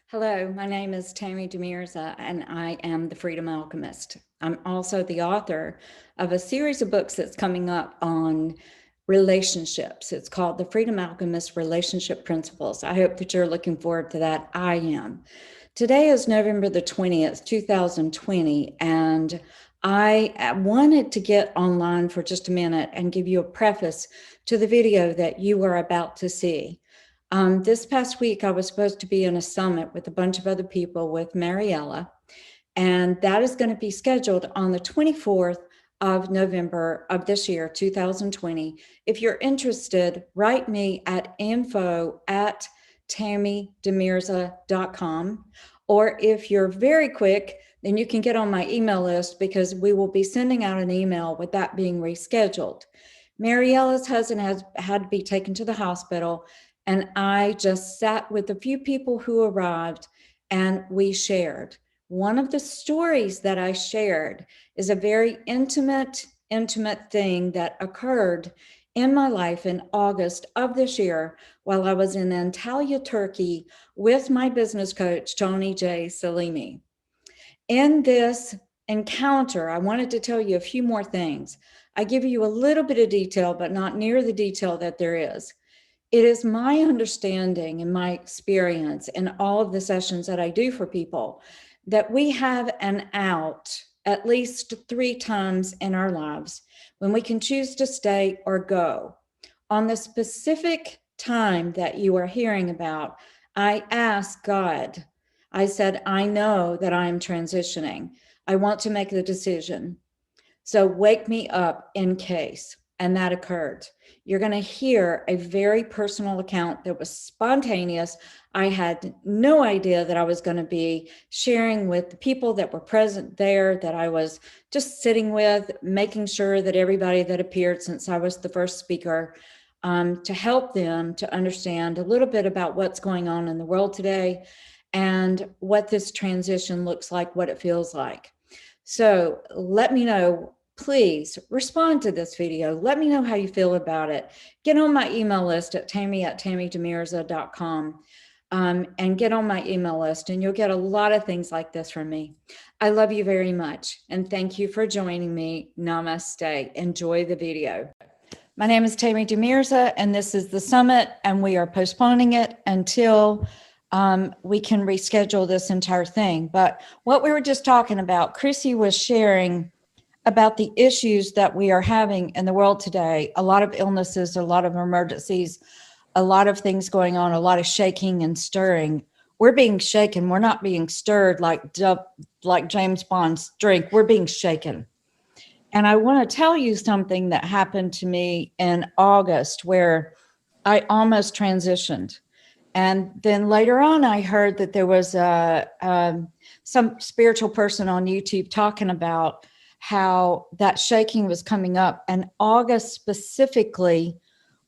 Hello, my name is Tammy De Mirza, and I am the Freedom Alchemist. I'm also the author of a series of books that's coming up on relationships. It's called The Freedom Alchemist Relationship Principles. I hope that you're looking forward to that. I am. Today is November the 20th, 2020, and I wanted to get online for just a minute and give you a preface to the video that you are about to see. This past week, I was supposed to be in a summit with a bunch of other people with Mariella, and that is going to be scheduled on the 24th of November of this year, 2020. If you're interested, write me at info@tammydemirza.com. Or if you're very quick, then you can get on my email list because we will be sending out an email with that being rescheduled. Mariella's husband has had to be taken to the hospital, and I just sat with a few people who arrived and we shared. One of the stories that I shared is a very intimate thing that occurred in my life in August of this year while I was in Antalya, Turkey with my business coach, Tony J. Salimi. In this encounter, I wanted to tell you a few more things. I give you a little bit of detail, but not near the detail that there is. It is my understanding and my experience in all of the sessions that I do for people that we have an out at least 3 times in our lives when we can choose to stay or go. On the specific time that you are hearing about, I asked God, I said, I know that I am transitioning. I want to make the decision. So wake me up in case. And that occurred. You're going to hear a very personal account that was spontaneous. I had no idea that I was going to be sharing with the people that were present there, that I was just sitting with, making sure that everybody that appeared, since I was the first speaker, to help them to understand a little bit about what's going on in the world today and what this transition looks like, what it feels like. So let me know. Please respond to this video. Let me know how you feel about it. Get on my email list at tammy@tammydemirza.com and get on my email list, and you'll get a lot of things like this from me. I love you very much, and thank you for joining me. Namaste. Enjoy the video. My name is Tammy De Mirza, and this is the summit, and we are postponing it until we can reschedule this entire thing. But what we were just talking about, Chrissy was sharing about the issues that we are having in the world today. A lot of illnesses, a lot of emergencies, a lot of things going on, a lot of shaking and stirring. We're being shaken. We're not being stirred like James Bond's drink. We're being shaken. And I want to tell you something that happened to me in August where I almost transitioned. And then later on, I heard that there was some spiritual person on YouTube talking about how that shaking was coming up. And August specifically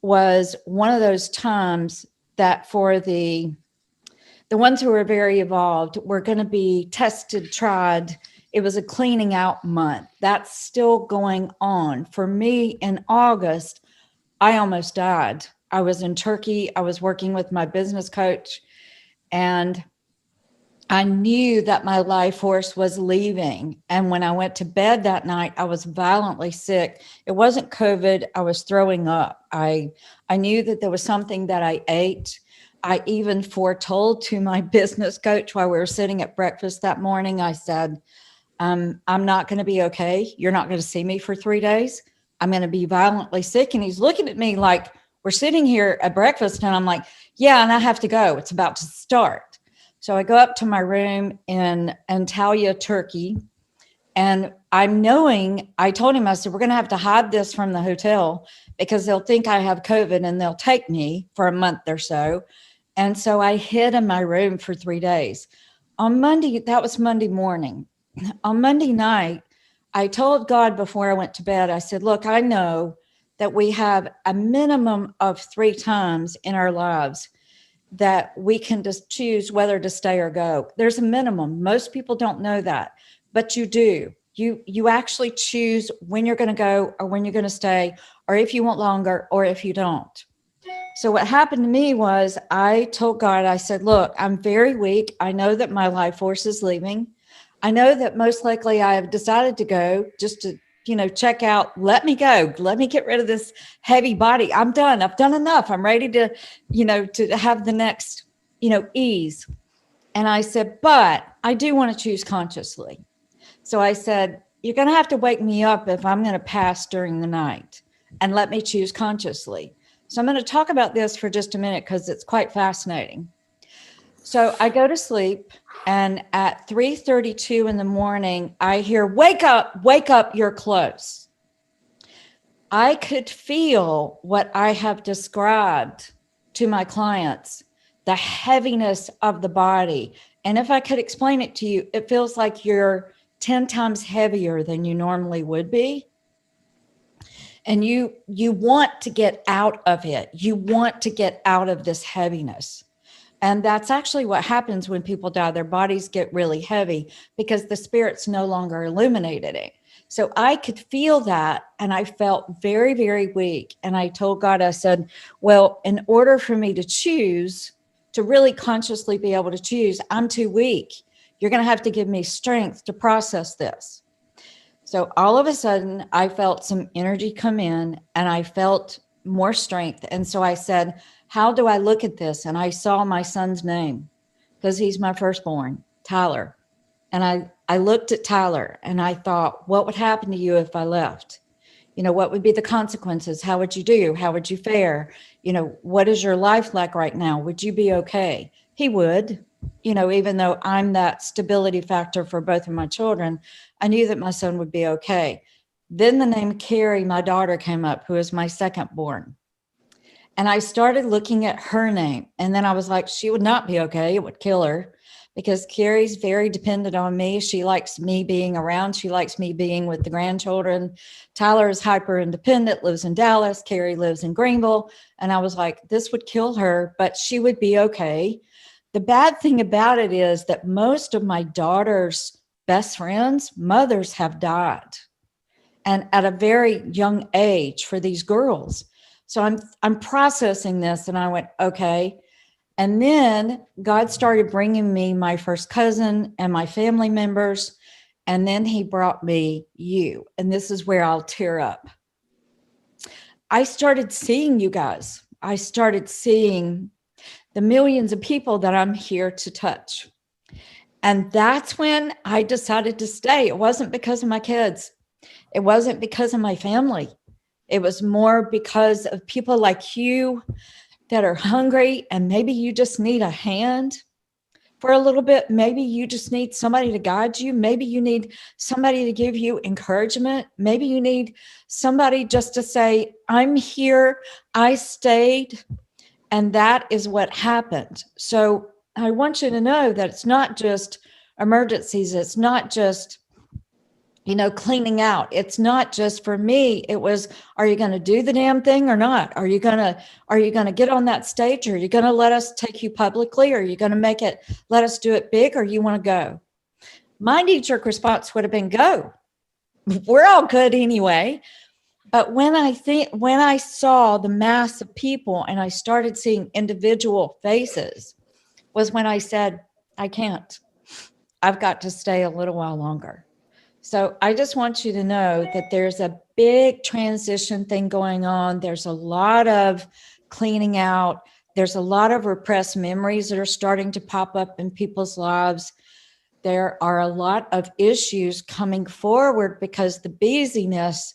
was one of those times that for the ones who were very evolved were going to be tested, tried. It was a cleaning out month. That's still going on. For me in August, I almost died. I was in Turkey. I was working with my business coach, and I knew that my life force was leaving. And when I went to bed that night, I was violently sick. It wasn't COVID. I was throwing up. I knew that there was something that I ate. I even foretold to my business coach while we were sitting at breakfast that morning, I said, I'm not going to be okay. You're not going to see me for 3 days. I'm going to be violently sick. And he's looking at me like, we're sitting here at breakfast. And I'm like, yeah, and I have to go. It's about to start. So I go up to my room in Antalya, Turkey, and I told him, I said, we're going to have to hide this from the hotel because they'll think I have COVID and they'll take me for a month or so. And so I hid in my room for 3 days. On Monday, that was Monday morning. On Monday night, I told God before I went to bed, I said, look, I know that we have a minimum of 3 times in our lives that we can just choose whether to stay or go. There's a minimum. Most people don't know that, but you do. You actually choose when you're going to go or when you're going to stay, or if you want longer or if you don't. So what happened to me was I told God, I said, look, I'm very weak. I know that my life force is leaving. I know that most likely I have decided to go just to, check out, let me go, let me get rid of this heavy body. I'm done. I've done enough. I'm ready to, to have the next, ease. And I said, but I do want to choose consciously. So I said, you're going to have to wake me up if I'm going to pass during the night and let me choose consciously. So I'm going to talk about this for just a minute because it's quite fascinating. So I go to sleep, and at 3:32 in the morning, I hear, wake up, you're close. I could feel what I have described to my clients, the heaviness of the body. And if I could explain it to you, it feels like you're 10 times heavier than you normally would be. And you want to get out of it. You want to get out of this heaviness. And that's actually what happens when people die. Their bodies get really heavy because the spirit's no longer illuminated it. So I could feel that, and I felt very, very weak. And I told God, I said, well, in order for me to choose, to really consciously be able to choose, I'm too weak. You're going to have to give me strength to process this. So all of a sudden, I felt some energy come in, and I felt more strength. And so I said, how do I look at this? And I saw my son's name because he's my firstborn, Tyler. And I looked at Tyler and I thought, what would happen to you if I left? What would be the consequences? How would you do? How would you fare? What is your life like right now? Would you be okay? He would, even though I'm that stability factor for both of my children, I knew that my son would be okay. Then the name Carrie, my daughter, came up, who is my second born. And I started looking at her name. And then I was like, she would not be okay. It would kill her because Carrie's very dependent on me. She likes me being around. She likes me being with the grandchildren. Tyler is hyper independent, lives in Dallas. Carrie lives in Greenville. And I was like, this would kill her, but she would be okay. The bad thing about it is that most of my daughter's best friends' mothers have died, and at a very young age for these girls. So I'm processing this, and I went, okay. And then God started bringing me my first cousin and my family members. And then he brought me you. And this is where I'll tear up. I started seeing you guys. I started seeing the millions of people that I'm here to touch. And that's when I decided to stay. It wasn't because of my kids. It wasn't because of my family. It was more because of people like you that are hungry, and maybe you just need a hand for a little bit. Maybe you just need somebody to guide you. Maybe you need somebody to give you encouragement. Maybe you need somebody just to say, I'm here, I stayed. And that is what happened. So I want you to know that it's not just emergencies. It's not just cleaning out. It's not just for me. It was, are you going to do the damn thing or not? Are you going to get on that stage? Are you going to let us take you publicly? Are you going to let us do it big, or you want to go? My knee-jerk response would have been go. We're all good anyway. But when I saw the mass of people and I started seeing individual faces, was when I said, I can't. I've got to stay a little while longer. So I just want you to know that there's a big transition thing going on. There's a lot of cleaning out. There's a lot of repressed memories that are starting to pop up in people's lives. There are a lot of issues coming forward because the busyness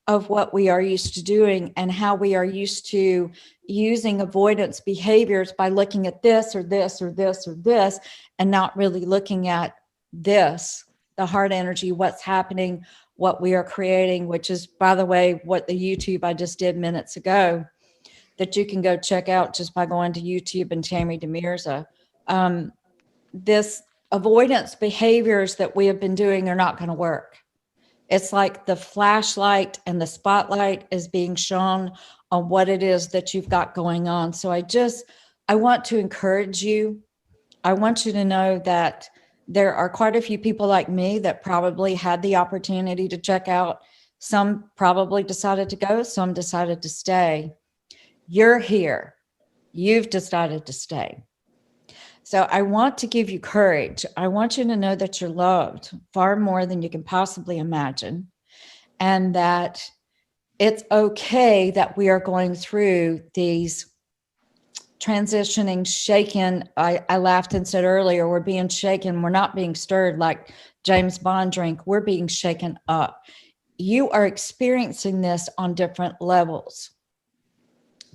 of what we are used to doing and how we are used to using avoidance behaviors by looking at this or this or this or this and not really looking at this, the heart energy, what's happening, what we are creating, which is, by the way, what the YouTube I just did minutes ago, that you can go check out just by going to YouTube and Tammy De Mirza. This avoidance behaviors that we have been doing are not going to work. It's like the flashlight and the spotlight is being shown on what it is that you've got going on. So I want to encourage you. I want you to know that there are quite a few people like me that probably had the opportunity to check out. Some probably decided to go, some decided to stay. You're here. You've decided to stay. So I want to give you courage. I want you to know that you're loved far more than you can possibly imagine, and that it's okay that we are going through these transitioning, shaken. I laughed and said earlier, we're being shaken. We're not being stirred like James Bond drink. We're being shaken up. You are experiencing this on different levels.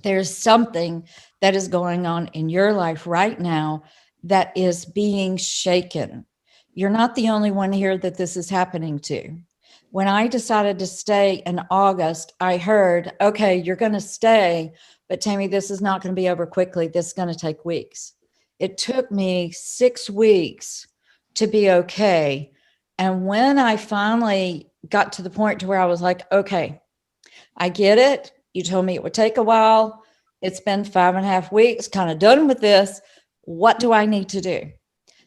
There's something that is going on in your life right now that is being shaken. You're not the only one here that this is happening to. When I decided to stay in August, I heard, okay, you're going to stay, but Tammy, this is not going to be over quickly. This is going to take weeks. It took me 6 weeks to be okay. And when I finally got to the point to where I was like, okay, I get it. You told me it would take a while. It's been 5.5 weeks, kind of done with this. What do I need to do?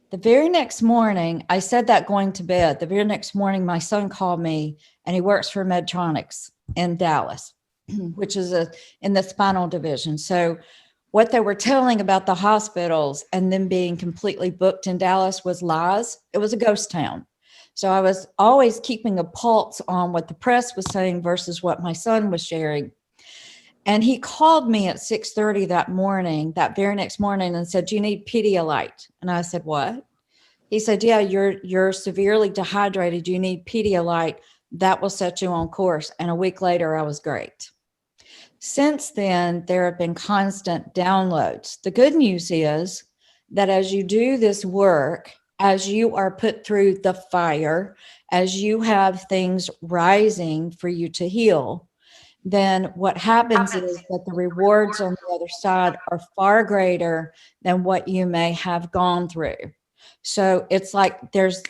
The very next morning, I said that going to bed. The very next morning, my son called me, and he works for Medtronics in Dallas, which is in the spinal division. So what they were telling about the hospitals and them being completely booked in Dallas was lies. It was a ghost town. So I was always keeping a pulse on what the press was saying versus what my son was sharing. And he called me at 6:30 that morning, that very next morning, and said, "Do you need Pedialyte?" And I said, "What?" He said, "Yeah, you're severely dehydrated. You need Pedialyte. That will set you on course." And a week later, I was great. Since then, there have been constant downloads. The good news is that as you do this work, as you are put through the fire, as you have things rising for you to heal, then what happens is that the rewards on the other side are far greater than what you may have gone through. So it's like there's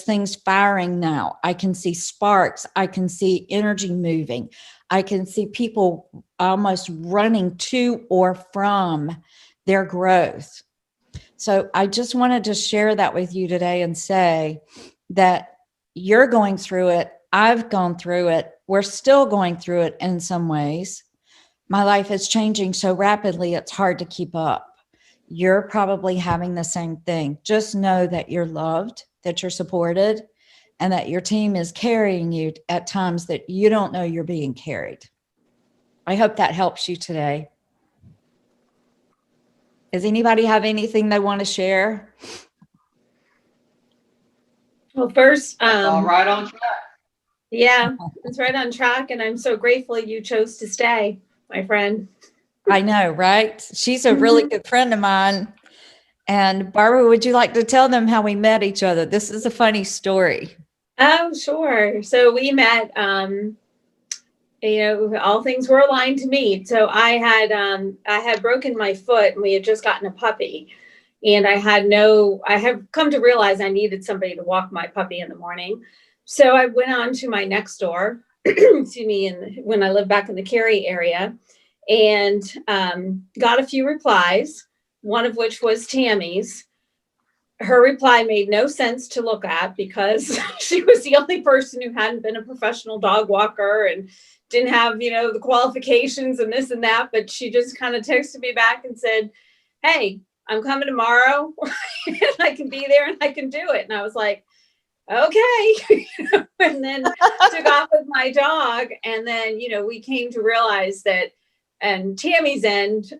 things firing now. I can see sparks. I can see energy moving. I can see people almost running to or from their growth. So I just wanted to share that with you today and say that you're going through it. I've gone through it. We're still going through it in some ways. My life is changing so rapidly, it's hard to keep up. You're probably having the same thing. Just know that you're loved, that you're supported, and that your team is carrying you at times that you don't know you're being carried. I hope that helps you today. Does anybody have anything they want to share? Well, first, All right on track. Yeah, it's right on track. And I'm so grateful you chose to stay, my friend. I know, right? She's a really good friend of mine. And Barbara, would you like to tell them how we met each other? This is a funny story. Oh, sure. So we met, all things were aligned to meet. So I had broken my foot, and we had just gotten a puppy. And I have come to realize I needed somebody to walk my puppy in the morning. So I went on to my next door, excuse me, when I lived back in the Cary area, and got a few replies, one of which was Tammy's. Her reply made no sense to look at because she was the only person who hadn't been a professional dog walker and didn't have, the qualifications and this and that. But she just kind of texted me back and said, "Hey, I'm coming tomorrow and I can be there and I can do it." And I was like, okay. And then took off with my dog. And then, we came to realize that, and Tammy's end,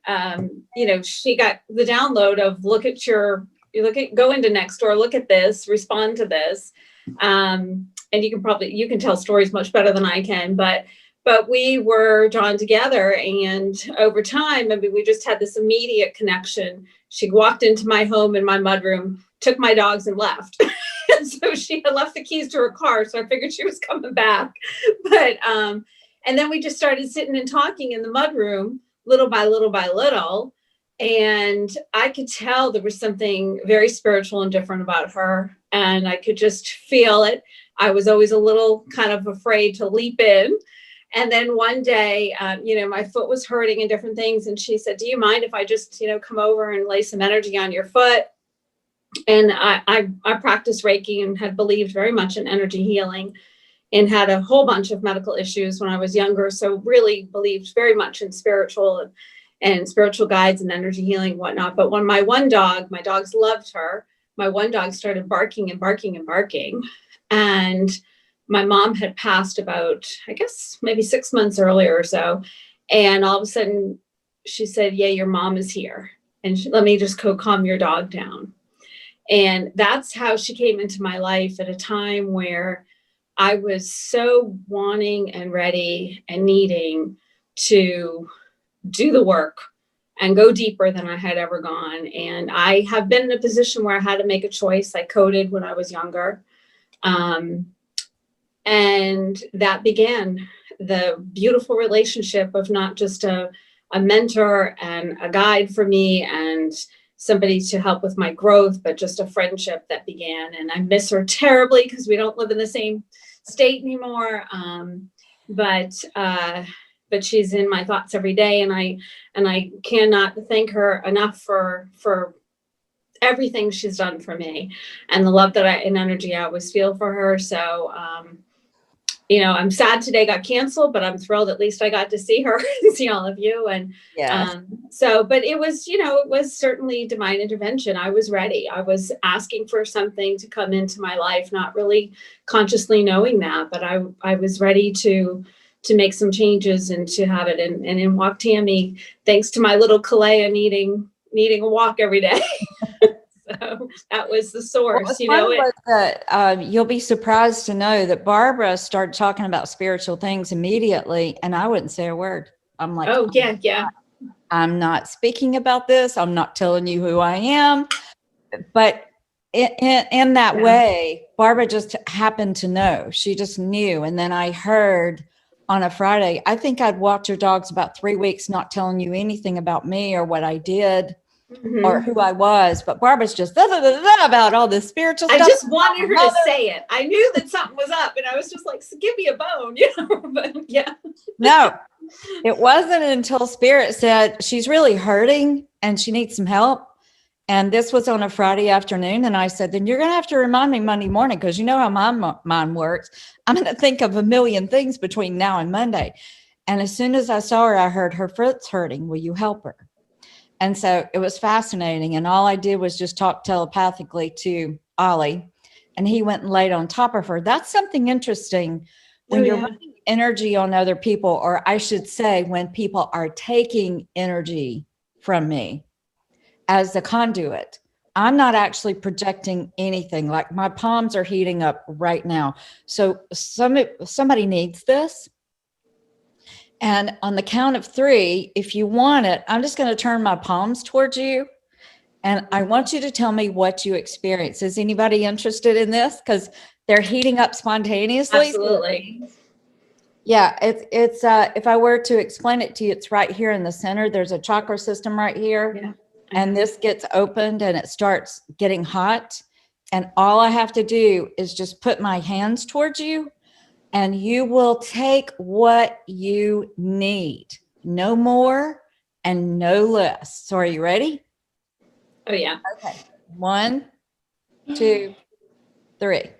she got the download of go into Nextdoor, look at this, respond to this. And you can tell stories much better than I can, but we were drawn together, and over time, we just had this immediate connection. She walked into my home in my mudroom, took my dogs, and left. And so she had left the keys to her car, so I figured she was coming back. But and then we just started sitting and talking in the mudroom, little by little by little. And I could tell there was something very spiritual and different about her, and I could just feel it. I was always a little kind of afraid to leap in. And then one day, my foot was hurting and different things. And she said, "Do you mind if I just, come over and lay some energy on your foot?" And I practiced Reiki and had believed very much in energy healing. and had a whole bunch of medical issues when I was younger. So really believed very much in spiritual guides and energy healing and whatnot. But when my dogs loved her. My one dog started barking and barking and barking. And my mom had passed about, I guess, maybe 6 months earlier or so. And all of a sudden she said, yeah, your mom is here. And let me just go calm your dog down. And that's how she came into my life at a time where I was so wanting and ready and needing to do the work and go deeper than I had ever gone. And I have been in a position where I had to make a choice. I coded when I was younger. And that began the beautiful relationship of not just a mentor and a guide for me and somebody to help with my growth, but just a friendship that began. And I miss her terribly because we don't live in the same state anymore. But she's in my thoughts every day, and I cannot thank her enough for everything she's done for me and the love and energy I always feel for her. So, I'm sad today got canceled, but I'm thrilled at least I got to see her and see all of you. And but it was, it was certainly divine intervention. I was ready. I was asking for something to come into my life, not really consciously knowing that, but I was ready to make some changes and to have it. And in walked Tammy, thanks to my little Kalea needing a walk every day. So that was the source, you'll be surprised to know that Barbara started talking about spiritual things immediately, and I wouldn't say a word. I'm like, oh yeah. I'm not speaking about this. I'm not telling you who I am. But in that way, Barbara just happened to know. She just knew. And then I heard on a Friday, I think I'd walked your dogs about 3 weeks, not telling you anything about me or what I did. Mm-hmm. Or who I was, but Barbara's just about all this spiritual stuff. I just wanted her to say it. I knew that something was up, and I was just like, so give me a bone, but yeah. No, it wasn't until Spirit said she's really hurting and she needs some help. And this was on a Friday afternoon. And I said, then you're going to have to remind me Monday morning, because you know how my mind works. I'm going to think of a million things between now and Monday. And as soon as I saw her, I heard her foot's hurting. Will you help her? And so it was fascinating. And all I did was just talk telepathically to Ollie, and he went and laid on top of her. That's something interesting when you're running energy on other people, or I should say, when people are taking energy from me as the conduit. I'm not actually projecting anything. Like my palms are heating up right now. So somebody needs this. And on the count of 3, if you want it, I'm just going to turn my palms towards you. And I want you to tell me what you experience. Is anybody interested in this? Because they're heating up spontaneously. Absolutely. Yeah, it's if I were to explain it to you, it's right here in the center. There's a chakra system right here. Yeah. And this gets opened and it starts getting hot. And all I have to do is just put my hands towards you. And you will take what you need, no more and no less. So are you ready? Oh, yeah. Okay. 1, 2, 3.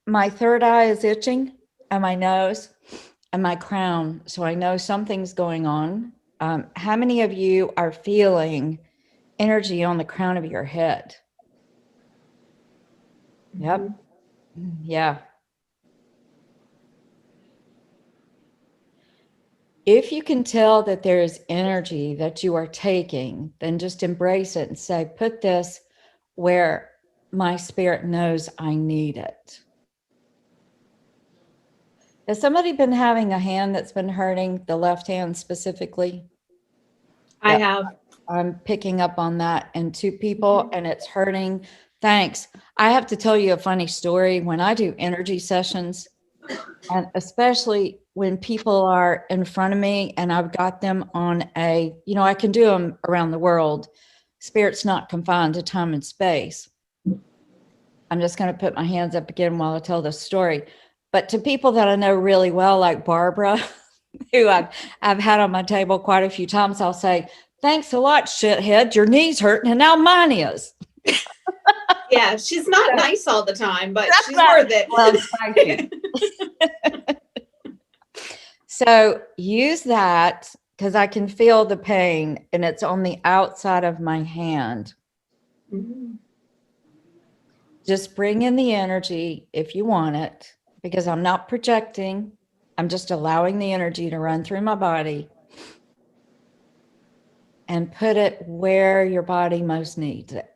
My third eye is itching, and my nose and my crown. So I know something's going on. How many of you are feeling energy on the crown of your head? Yep. Yeah. If you can tell that there is energy that you are taking, then just embrace it and say, put this where my spirit knows I need it. Has somebody been having a hand that's been hurting, the left hand specifically? I have. I'm picking up on that, and 2 people, and it's hurting. Thanks. I have to tell you a funny story. When I do energy sessions, and especially when people are in front of me and I've got them on I can do them around the world. Spirit's not confined to time and space. I'm just going to put my hands up again while I tell this story. But to people that I know really well, like Barbara, who I've had on my table quite a few times, I'll say, Thanks a lot, shithead. Your knee's hurting and now mine is. Yeah, she's not nice all the time, but she's right. worth it. Well, thank you. So use that because I can feel the pain and it's on the outside of my hand. Mm-hmm. Just bring in the energy if you want it, because I'm not projecting. I'm just allowing the energy to run through my body and put it where your body most needs it.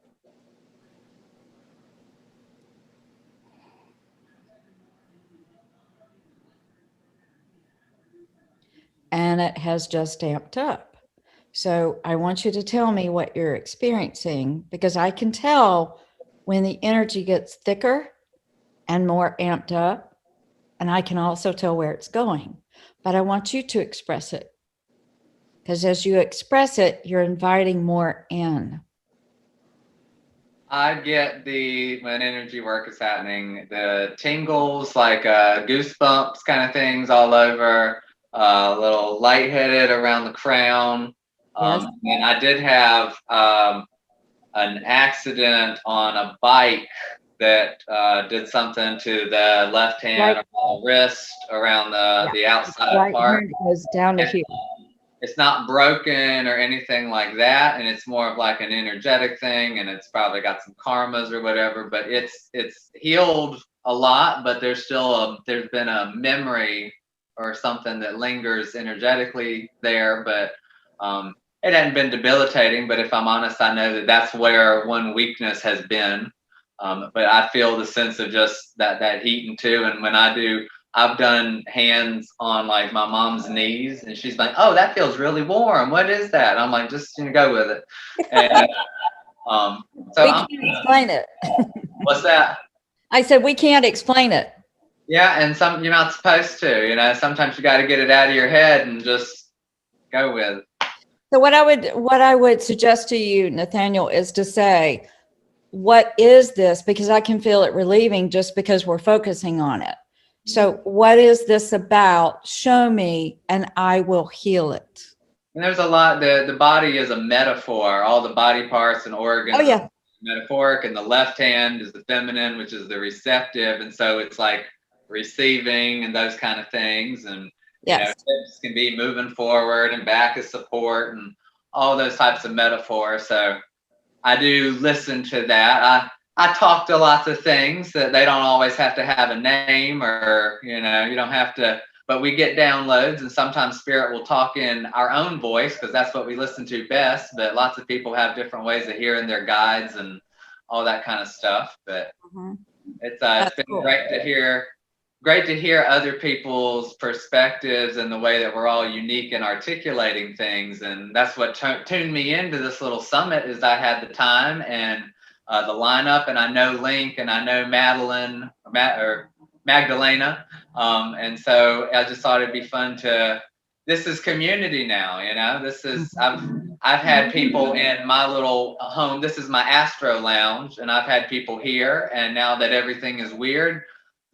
And it has just amped up. So I want you to tell me what you're experiencing, because I can tell when the energy gets thicker and more amped up, and I can also tell where it's going. But I want you to express it, because as you express it, you're inviting more in. I get when energy work is happening, the tingles, like goosebumps kind of things all over, a little lightheaded around the crown. Yes. And I did have an accident on a bike that did something to the left hand wrist around the outside part. It goes down to here. It's not broken or anything like that, and it's more of like an energetic thing, and it's probably got some karmas or whatever, but it's healed a lot, but there's been a memory or something that lingers energetically there, but it hadn't been debilitating. But if I'm honest, I know that that's where one weakness has been. But I feel the sense of just that heating too, and when I've done hands on like my mom's knees, and she's like, "Oh, that feels really warm. What is that?" I'm like, "Just go with it." And so we can't explain it. What's that? I said we can't explain it. Yeah, and you're not supposed to. Sometimes you got to get it out of your head and just go with it. So what I would suggest to you, Nathaniel, is to say, "What is this?" Because I can feel it relieving just because we're focusing on it. So what is this about? Show me and I will heal it. And there's a lot, the body is a metaphor, all the body parts and organs. Oh, yeah. Metaphoric, and the left hand is the feminine, which is the receptive. And so it's like receiving and those kind of things. And yes. Hips can be moving forward and back is support and all those types of metaphors. So I do listen to that. I talk to lots of things that they don't always have to have a name, or, you don't have to, but we get downloads, and sometimes spirit will talk in our own voice because that's what we listen to best. But lots of people have different ways of hearing their guides and all that kind of stuff. But it's been cool. Great to hear other people's perspectives and the way that we're all unique in articulating things. And that's what tuned me into this little summit, is I had the time and the lineup, and I know Link, and I know Madeline or Magdalena, and so I just thought it'd be fun this is community now. This is I've had people in my little home. This is my Astro Lounge, and I've had people here, and now that everything is weird,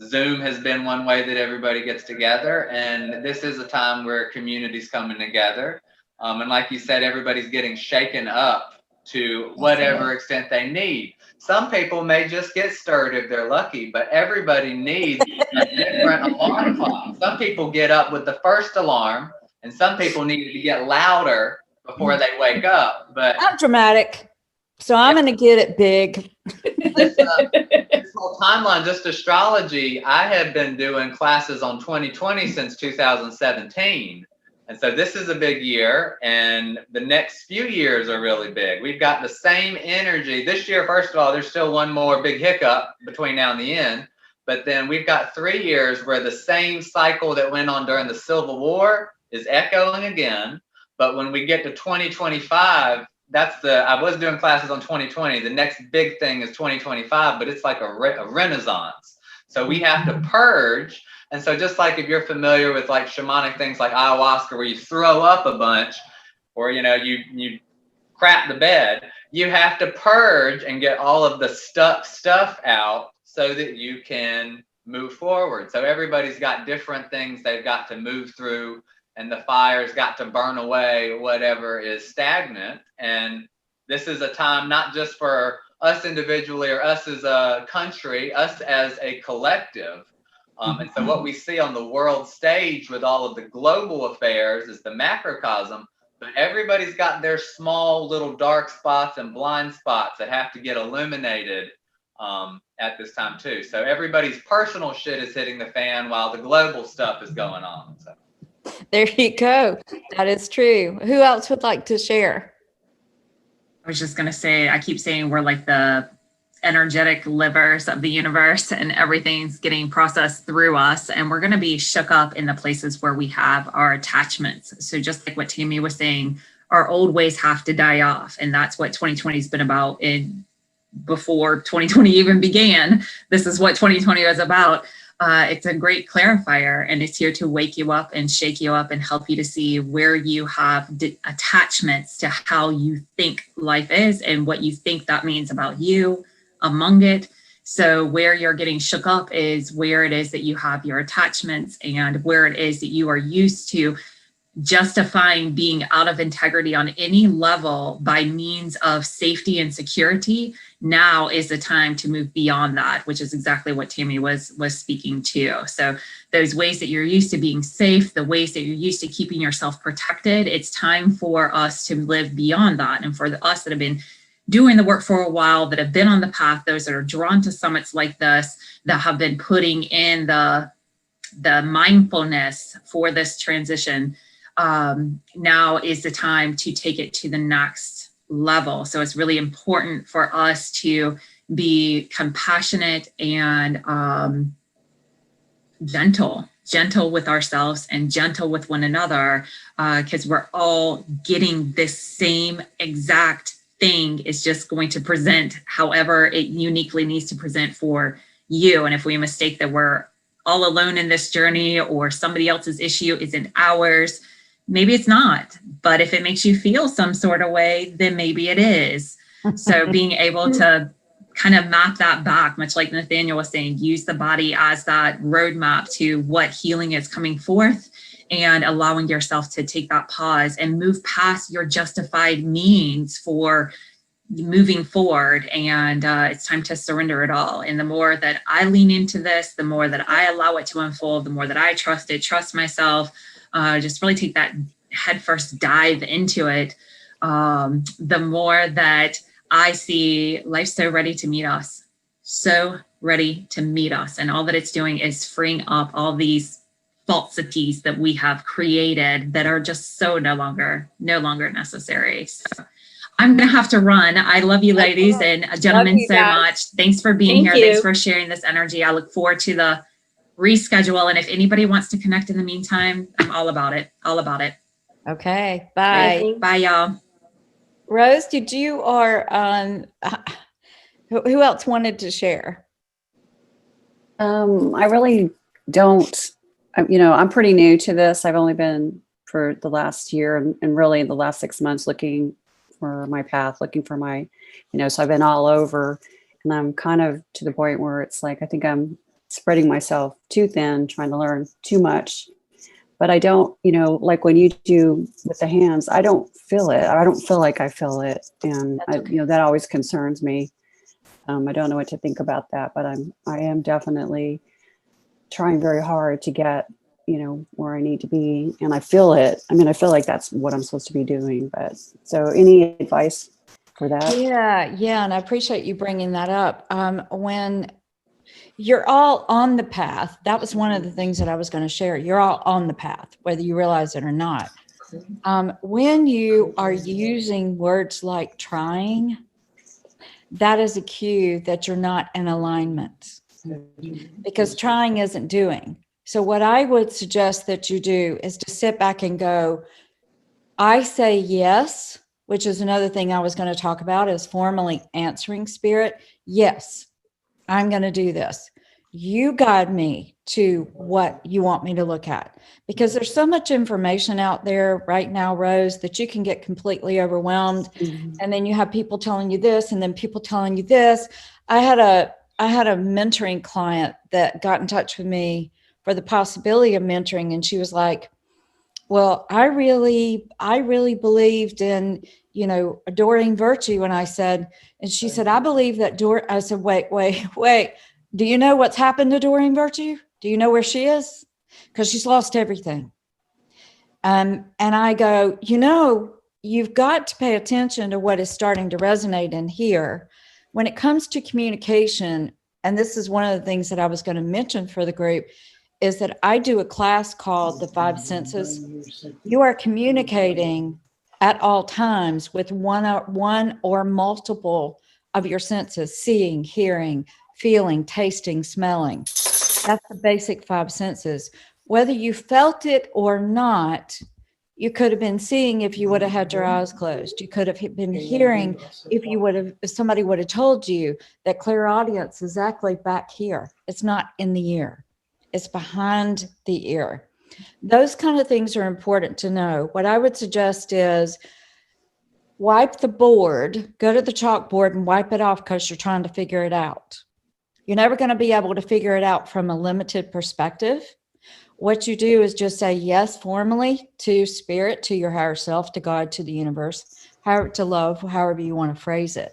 Zoom has been one way that everybody gets together, and this is a time where community's coming together, and like you said, everybody's getting shaken up to whatever extent they need. Some people may just get stirred if they're lucky, but everybody needs a different alarm clock. Some people get up with the first alarm, and some people need to get louder before they wake up. But I'm dramatic, so I'm going to get it big. This whole timeline, just astrology, I have been doing classes on 2020 since 2017. And so this is a big year, and the next few years are really big. We've got the same energy. This year, first of all, there's still one more big hiccup between now and the end. But then we've got 3 years where the same cycle that went on during the Civil War is echoing again. But when we get to 2025, I was doing classes on 2020. The next big thing is 2025, but it's like a renaissance. So we have to purge. And so just like if you're familiar with like shamanic things like ayahuasca, where you throw up a bunch, or, you crap the bed, you have to purge and get all of the stuck stuff out so that you can move forward. So everybody's got different things they've got to move through and the fire's got to burn away whatever is stagnant. And this is a time not just for us individually or us as a country, us as a collective. And so what we see on the world stage with all of the global affairs is the macrocosm, but everybody's got their small little dark spots and blind spots that have to get illuminated at this time too. So everybody's personal shit is hitting the fan while the global stuff is going on. So. There you go. That is true. Who else would like to share? I was just going to say, I keep saying we're like the energetic livers of the universe, and everything's getting processed through us. And we're going to be shook up in the places where we have our attachments. So just like what Tammy was saying, our old ways have to die off. And that's what 2020 has been about. Before 2020 even began, this is what 2020 was about. It's a great clarifier, and it's here to wake you up and shake you up and help you to see where you have attachments to how you think life is and what you think that means about you among it. So where you're getting shook up is where it is that you have your attachments, and where it is that you are used to justifying being out of integrity on any level by means of safety and security. Now is the time to move beyond that, which is exactly what Tammy was speaking to. So those ways that you're used to being safe, the ways that you're used to keeping yourself protected, it's time for us to live beyond that. And for us that have been doing the work for a while, that have been on the path, those that are drawn to summits like this, that have been putting in the mindfulness for this transition, now is the time to take it to the next level. So it's really important for us to be compassionate and gentle with ourselves and gentle with one another, because we're all getting this same exact thing. Is just going to present however it uniquely needs to present for you. And if we mistake that we're all alone in this journey, or somebody else's issue isn't ours, maybe it's not. But if it makes you feel some sort of way, then maybe it is. So being able to kind of map that back, much like Nathaniel was saying, use the body as that roadmap to what healing is coming forth, and allowing yourself to take that pause and move past your justified means for moving forward. And it's time to surrender it all. And the more that I lean into this, the more that I allow it to unfold, the more that I trust myself, just really take that headfirst dive into it, the more that I see life so ready to meet us, And all that it's doing is freeing up all these falsities that we have created that are just so no longer necessary. So I'm going to have to run. I love you ladies and gentlemen so much. Thanks for being here. Thanks for sharing this energy. I look forward to the reschedule. And if anybody wants to connect in the meantime, I'm all about it. Okay. Bye. Bye, y'all. Rose, did you or who else wanted to share? I really don't. I'm pretty new to this. I've only been for the last year and really the last 6 months looking for my path, looking for my, so I've been all over, and I'm kind of to the point where it's like, I think I'm spreading myself too thin, trying to learn too much. But I don't, like when you do with the hands, I don't feel it. I don't feel like I feel it. And that always concerns me. I don't know what to think about that, but I am definitely trying very hard to get, where I need to be. And I feel it. I feel like that's what I'm supposed to be doing. But so any advice for that? Yeah. And I appreciate you bringing that up. When you're all on the path, that was one of the things that I was going to share. You're all on the path, whether you realize it or not. When you are using words like trying, that is a cue that you're not in alignment, because trying isn't doing. So what I would suggest that you do is to sit back and go, I say yes, which is another thing I was going to talk about, is formally answering spirit. Yes, I'm going to do this. You guide me to what you want me to look at, because there's so much information out there right now, Rose, that you can get completely overwhelmed. Mm-hmm. And then you have people telling you this, and then people telling you this. I had a mentoring client that got in touch with me for the possibility of mentoring. And she was like, Well, I really believed in, adoring virtue. And she said, I believe that I said, wait. Do you know what's happened to Doreen Virtue? Do you know where she is? Because she's lost everything. And I go, you've got to pay attention to what is starting to resonate in here. When it comes to communication, and this is one of the things that I was going to mention for the group, is that I do a class called the Five Senses. You are communicating at all times with one or multiple of your senses: seeing, hearing, feeling, tasting, smelling. That's the basic five senses. Whether you felt it or not, you could have been seeing if you would have had your eyes closed. You could have been hearing if somebody would have told you that clairaudience is actually back here. It's not in the ear. It's behind the ear. Those kind of things are important to know. What I would suggest is wipe the board, go to the chalkboard and wipe it off because you're trying to figure it out. You're never going to be able to figure it out from a limited perspective. What you do is just say yes formally to spirit, to your higher self, to God, to the universe, to love, however you want to phrase it.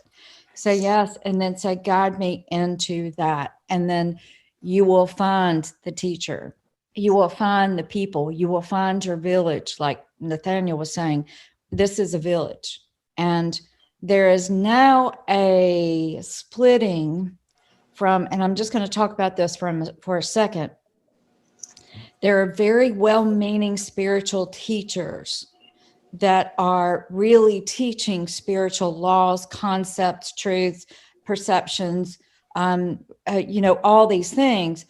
Say yes, and then say, guide me into that. And then you will find the teacher. You will find the people. You will find your village. Like Nathaniel was saying, this is a village. And there is now a splitting from, and I'm just going to talk about this for a second. There are very well-meaning spiritual teachers that are really teaching spiritual laws, concepts, truths, perceptions, all these things.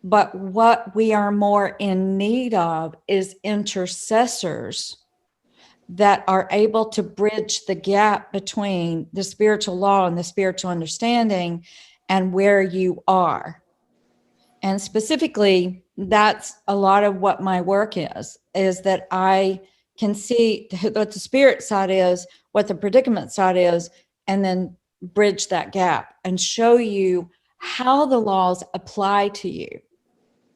But what we are more in need of is intercessors that are able to bridge the gap between the spiritual law and the spiritual understanding and where you are. And specifically, that's a lot of what my work is that I can see what the spirit side is, what the predicament side is, and then bridge that gap and show you how the laws apply to you,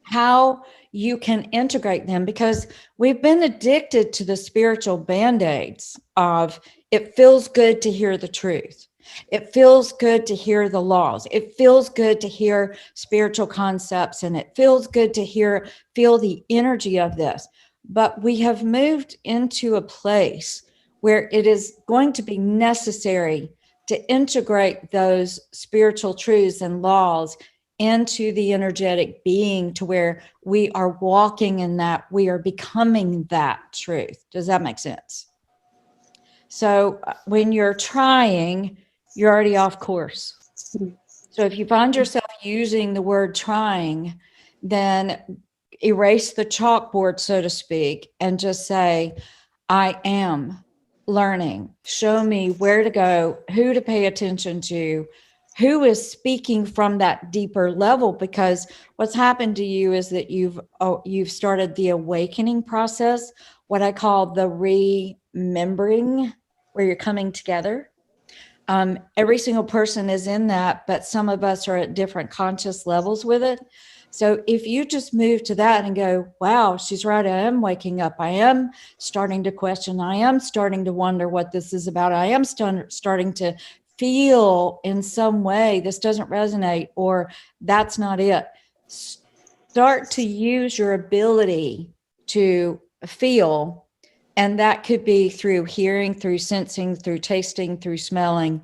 how you can integrate them, because we've been addicted to the spiritual band-aids of it feels good to hear the truth. It feels good to hear the laws. It feels good to hear spiritual concepts, and it feels good to feel the energy of this. But we have moved into a place where it is going to be necessary to integrate those spiritual truths and laws into the energetic being, to where we are walking in that, we are becoming that truth. Does that make sense? So when you're trying, you're already off course. So if you find yourself using the word trying, then erase the chalkboard, so to speak, and just say, I am learning. Show me where to go, who to pay attention to, who is speaking from that deeper level. Because what's happened to you is that you've started the awakening process, what I call the remembering, where you're coming together. Every single person is in that, but some of us are at different conscious levels with it. So if you just move to that and go, wow, she's right, I am waking up. I am starting to question. I am starting to wonder what this is about. I am starting to feel in some way this doesn't resonate, or that's not it. Start to use your ability to feel. And that could be through hearing, through sensing, through tasting, through smelling.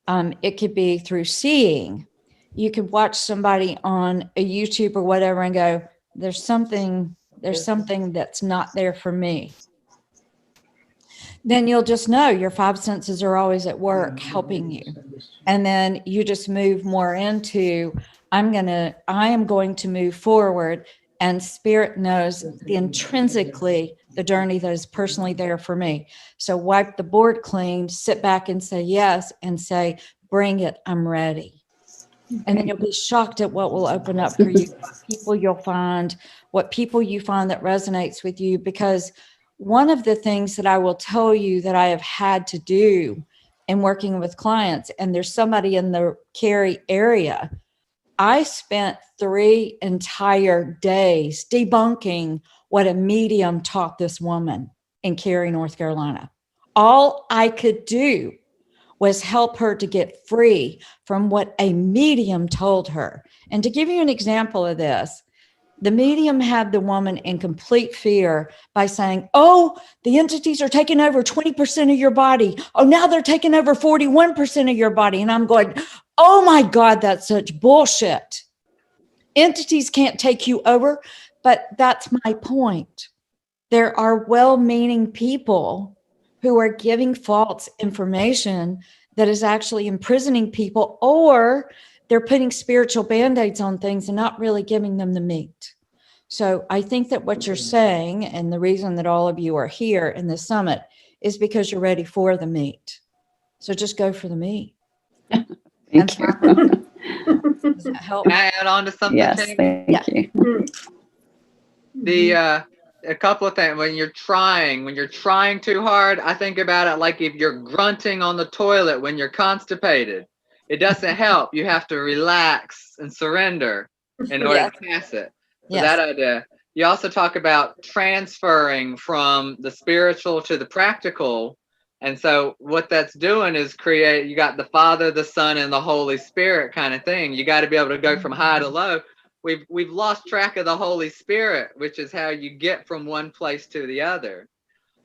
It could be through seeing. You could watch somebody on a YouTube or whatever and go, there's something that's not there for me. Then you'll just know your five senses are always at work helping you. And then you just move more into, I am going to move forward, and spirit knows intrinsically the journey that is personally there for me. So wipe the board clean, sit back and say yes, and say, bring it, I'm ready. And then you'll be shocked at what will open up for you, what people you find that resonates with you. Because one of the things that I will tell you that I have had to do in working with clients, and there's somebody in the Cary area, I spent 3 entire days debunking what a medium taught this woman in Cary, North Carolina. All I could do was help her to get free from what a medium told her. And to give you an example of this, the medium had the woman in complete fear by saying, oh, the entities are taking over 20% of your body. Oh, now they're taking over 41% of your body. And I'm going, oh my God, that's such bullshit. Entities can't take you over, but that's my point. There are well-meaning people who are giving false information that is actually imprisoning people, or they're putting spiritual band-aids on things and not really giving them the meat. So I think that what you're saying, and the reason that all of you are here in this summit, is because you're ready for the meat. So just go for the meat. Thank you. Does that help? Can I add on to something? Yes, Tammy? thank you. A couple of things. When you're trying too hard, I think about it like if you're grunting on the toilet when you're constipated. It doesn't help. You have to relax and surrender in order to pass it. So that idea. You also talk about transferring from the spiritual to the practical. And so what that's doing is you got the Father, the Son, and the Holy Spirit kind of thing. You got to be able to go from high to low. We've lost track of the Holy Spirit, which is how you get from one place to the other.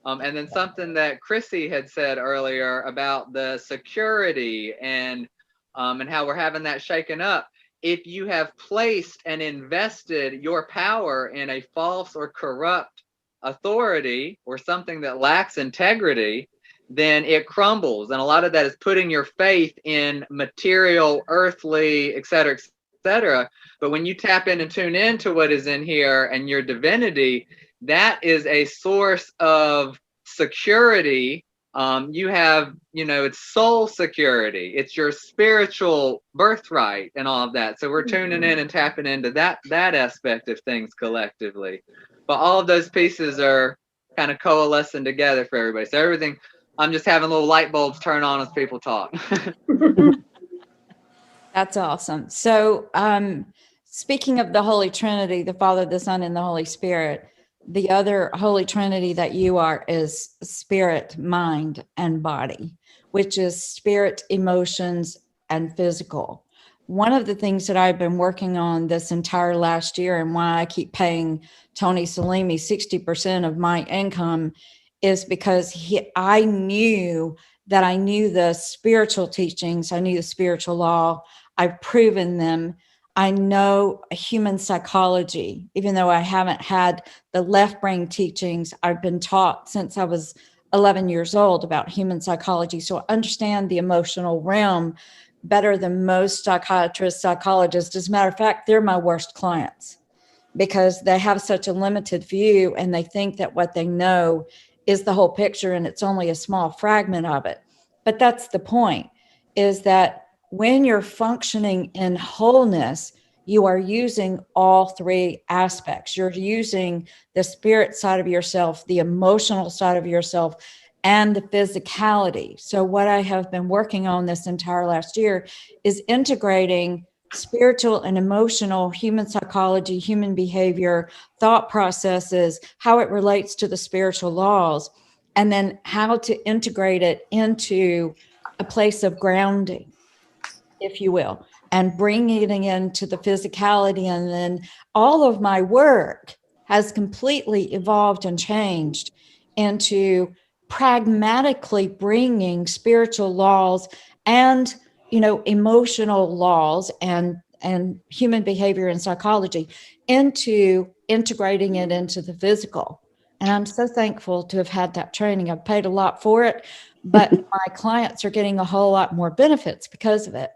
And then something that Chrissy had said earlier about the security and how we're having that shaken up. If you have placed and invested your power in a false or corrupt authority or something that lacks integrity, then it crumbles. And a lot of that is putting your faith in material, earthly, et cetera, et cetera. But when you tap in and tune into what is in here and your divinity, that is a source of security. You have, it's soul security. It's your spiritual birthright and all of that. So we're tuning in and tapping into that aspect of things collectively. But all of those pieces are kind of coalescing together for everybody. So everything, I'm just having little light bulbs turn on as people talk. That's awesome. So speaking of the Holy Trinity, the Father, the Son, and the Holy Spirit, the other Holy Trinity that you are is spirit, mind, and body, which is spirit, emotions, and physical. One of the things that I've been working on this entire last year, and why I keep paying Tony Salimi 60% of my income, is because I knew that I knew the spiritual teachings. I knew the spiritual law. I've proven them. I know human psychology, even though I haven't had the left brain teachings. I've been taught since I was 11 years old about human psychology. So I understand the emotional realm better than most psychiatrists, psychologists. As a matter of fact, they're my worst clients because they have such a limited view and they think that what they know is the whole picture and it's only a small fragment of it. But that's the point, is that when you're functioning in wholeness, you are using all three aspects. You're using the spirit side of yourself, the emotional side of yourself, and the physicality. So what I have been working on this entire last year is integrating spiritual and emotional, human psychology, human behavior, thought processes, how it relates to the spiritual laws, and then how to integrate it into a place of grounding, if you will, and bringing it into the physicality. And then all of my work has completely evolved and changed into pragmatically bringing spiritual laws and, emotional laws and human behavior and psychology into integrating it into the physical. And I'm so thankful to have had that training. I've paid a lot for it, but my clients are getting a whole lot more benefits because of it.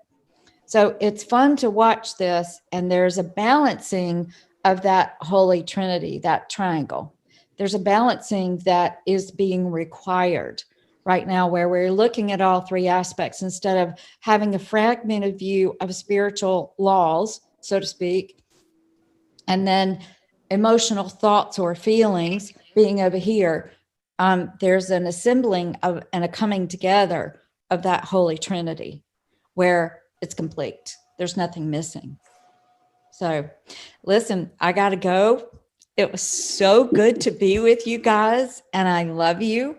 So it's fun to watch this, and there's a balancing of that Holy Trinity, that triangle. There's a balancing that is being required right now, where we're looking at all three aspects instead of having a fragmented view of spiritual laws, so to speak, and then emotional thoughts or feelings being over here. There's an assembling of and a coming together of that Holy Trinity where it's complete. There's nothing missing. So listen, I got to go. It was so good to be with you guys, and I love you.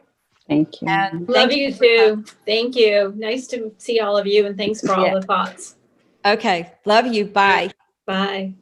Thank you. And Love thank you too. Thank you. Nice to see all of you, and thanks for all Yeah. the thoughts. Okay, love you. Bye. Bye.